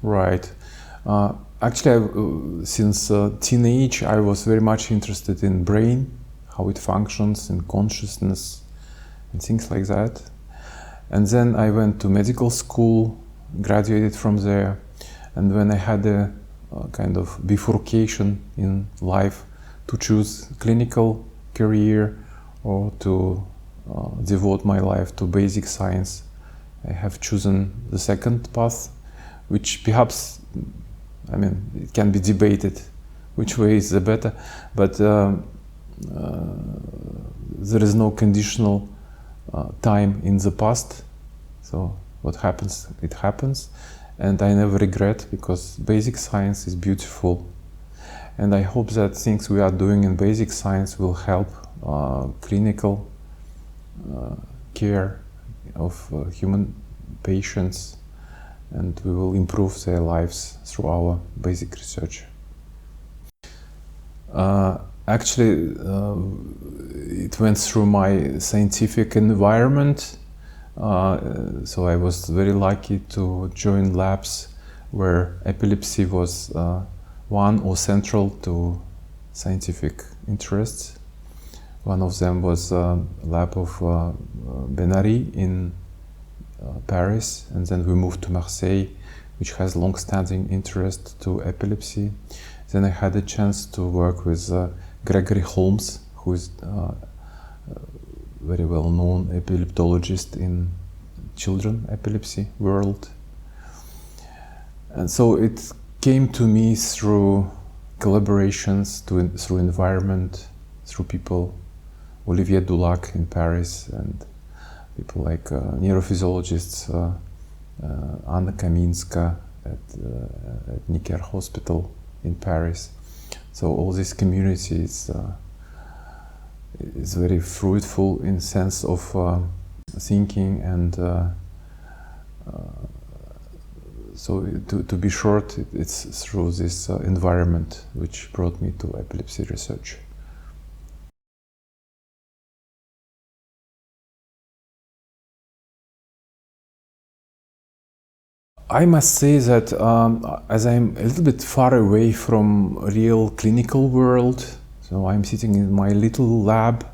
Right. Actually, since teenage, I was very much interested in brain, how it functions, in consciousness, and things like that. And then I went to medical school, graduated from there, and when I had a kind of bifurcation in life to choose clinical career or to devote my life to basic science, I have chosen the second path, which perhaps, I mean, it can be debated which way is the better, but there is no conditional time in the past. So what happens, it happens. And I never regret, because basic science is beautiful. And I hope that things we are doing in basic science will help clinical care of human patients, and we will improve their lives through our basic research. Actually, it went through my scientific environment. So I was very lucky to join labs where epilepsy was one or central to scientific interests. One of them was a lab of Benary in Paris, and then we moved to Marseille, which has long-standing interest to epilepsy. Then I had a chance to work with Gregory Holmes, who is very well-known epileptologist in children epilepsy world. And so it came to me through collaborations, through environment, through people, Olivier Dulac in Paris, and people like neurophysiologists, Anna Kaminska at Necker Hospital in Paris. So all this community is very fruitful in sense of thinking, and so to be short, it's through this environment which brought me to epilepsy research. I must say that as I'm a little bit far away from real clinical world, so I'm sitting in my little lab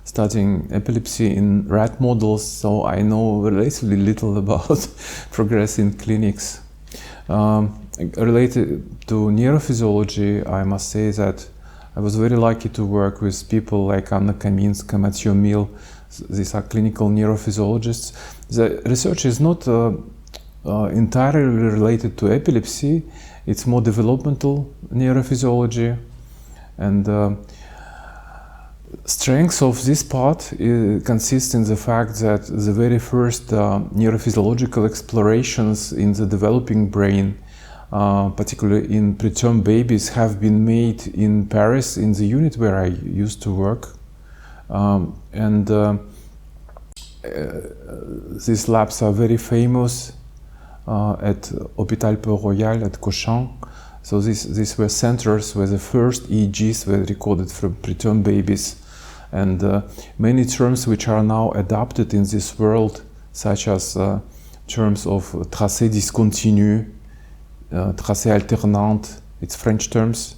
studying epilepsy in rat models, so I know relatively little about progress in clinics. Related to neurophysiology, I must say that I was very lucky to work with people like Anna Kaminska, Mathieu Mille. These are clinical neurophysiologists. The research is not entirely related to epilepsy. It's more developmental neurophysiology, and strength of this part consists in the fact that the very first neurophysiological explorations in the developing brain, particularly in preterm babies, have been made in Paris, in the unit where I used to work, and these labs are very famous at Hôpital Port-Royal at Cochin. So these were centers where the first EEGs were recorded from preterm babies, and many terms which are now adopted in this world, such as terms of tracé discontinu, tracé alternante, it's French terms,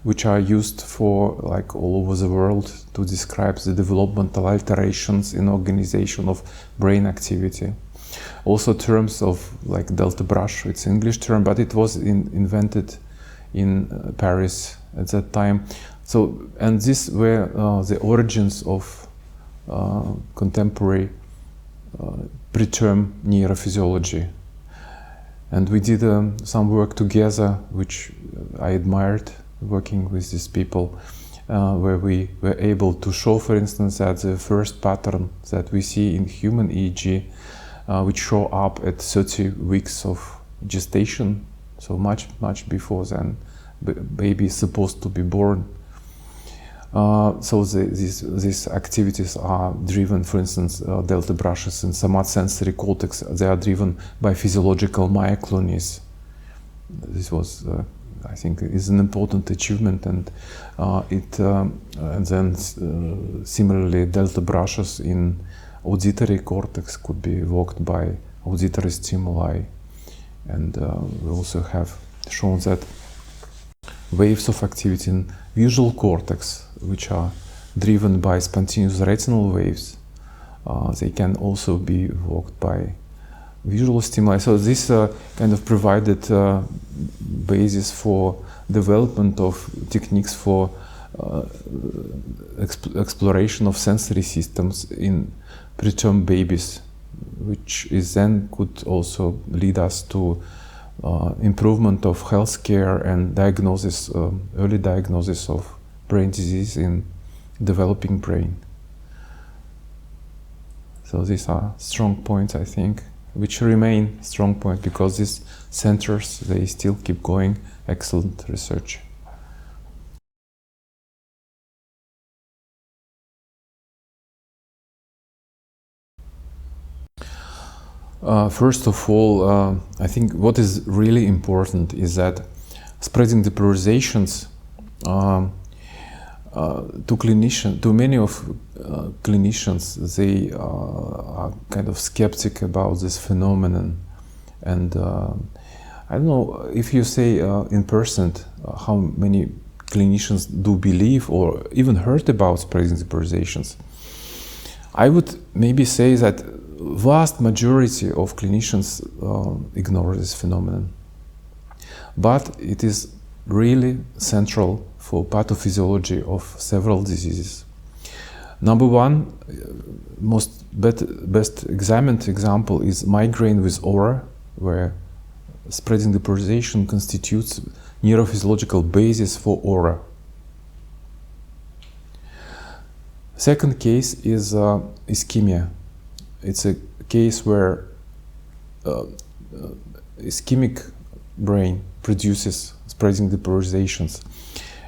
which are used for like all over the world to describe the developmental alterations in organization of brain activity. Also terms of like delta brush, it's an English term, but it was invented in Paris at that time. So, and these were the origins of contemporary preterm neurophysiology. And we did some work together, which I admired, working with these people, where we were able to show, for instance, that the first pattern that we see in human EEG, which show up at 30 weeks of gestation, so much before then baby is supposed to be born. So these activities are driven, for instance, delta brushes in somatosensory cortex, they are driven by physiological myoclonies. This was, I think, is an important achievement, and and then similarly delta brushes in auditory cortex could be evoked by auditory stimuli, And we also have shown that waves of activity in visual cortex, which are driven by spontaneous retinal waves, they can also be evoked by visual stimuli. So this kind of provided basis for development of techniques for exploration of sensory systems in preterm babies, which is then could also lead us to improvement of healthcare and diagnosis, early diagnosis of brain disease in developing brain. So these are strong points, I think, which remain strong points because these centers, they still keep going. Excellent research. First of all, I think what is really important is that spreading the polarizations to many of clinicians, they are kind of skeptic about this phenomenon. And I don't know if you say in person how many clinicians do believe or even heard about spreading the polarizations. I would maybe say that vast majority of clinicians ignore this phenomenon. But it is really central for pathophysiology of several diseases. Number one, best examined example is migraine with aura, where spreading the polarization constitutes neurophysiological basis for aura. Second case is ischemia. It's a case where ischemic brain produces spreading the polarizations.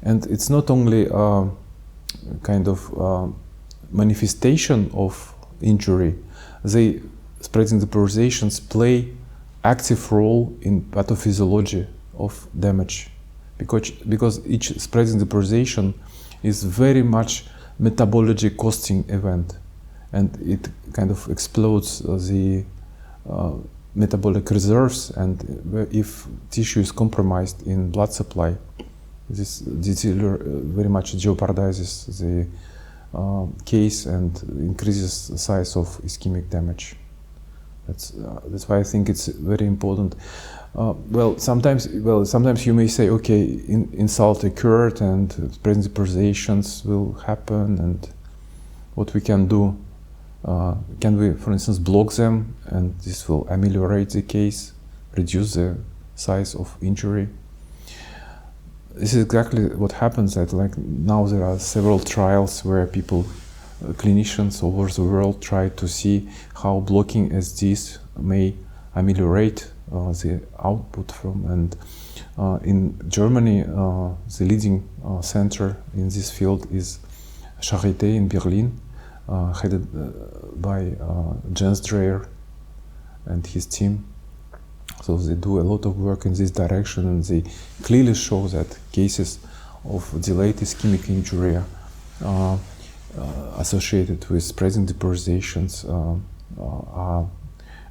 And it's not only a kind of manifestation of injury, they spreading the polarizations play active role in pathophysiology of damage, because each spreading the polarization is very much metabologically costing event, and it kind of explodes the metabolic reserves, and if tissue is compromised in blood supply, this very much jeopardizes the case and increases the size of ischemic damage. That's why I think it's very important. Sometimes you may say, okay, insult occurred and spreading the polarizations will happen, and what we can do? Can we, for instance, block them, and this will ameliorate the case, reduce the size of injury? This is exactly what happens. That like now there are several trials where people, clinicians over the world, try to see how blocking SDs may ameliorate the output from. And in Germany, the leading center in this field is Charité in Berlin, headed by Jens Dreyer and his team. So they do a lot of work in this direction, and they clearly show that cases of delayed ischemic injury associated with spreading the polarizations are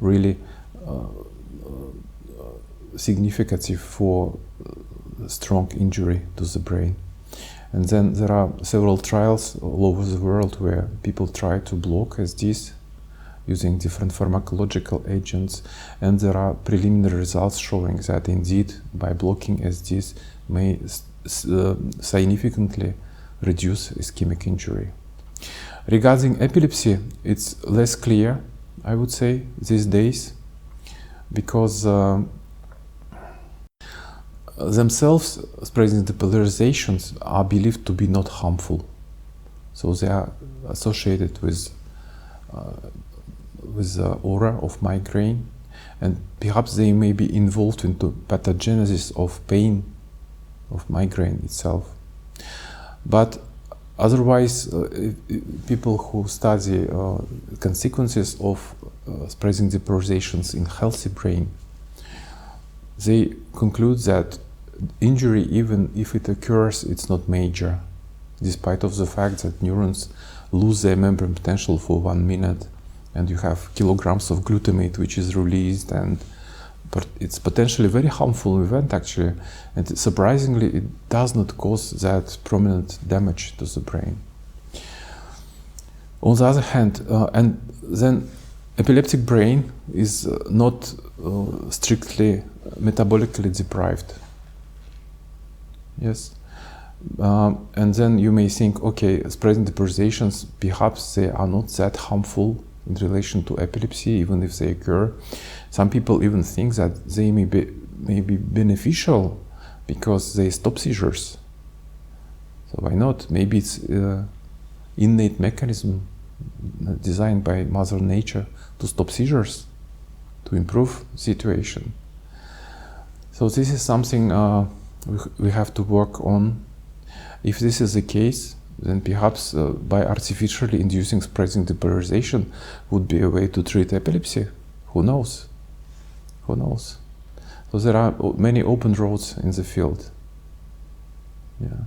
really significant for strong injury to the brain. And then there are several trials all over the world where people try to block SDs using different pharmacological agents, and there are preliminary results showing that indeed by blocking SDs may significantly reduce ischemic injury. Regarding epilepsy, it's less clear, I would say, these days, because themselves spreading the polarizations are believed to be not harmful. So they are associated with the aura of migraine, and perhaps they may be involved into pathogenesis of pain of migraine itself. But otherwise, people who study consequences of spreading the polarizations in healthy brain, they conclude that injury, even if it occurs, it's not major, despite of the fact that neurons lose their membrane potential for 1 minute, and you have kilograms of glutamate which is released, and but it's potentially a very harmful event actually, and surprisingly it does not cause that prominent damage to the brain. On the other hand, and then epileptic brain is not strictly metabolically deprived. Yes. And then you may think, okay, present depolarizations, perhaps they are not that harmful in relation to epilepsy, even if they occur. Some people even think that they may be beneficial because they stop seizures. So why not? Maybe it's innate mechanism designed by Mother Nature to stop seizures, to improve situation. So this is something we have to work on. If this is the case, then perhaps by artificially inducing present depolarization would be a way to treat epilepsy. Who knows? Who knows? So there are many open roads in the field. Yeah.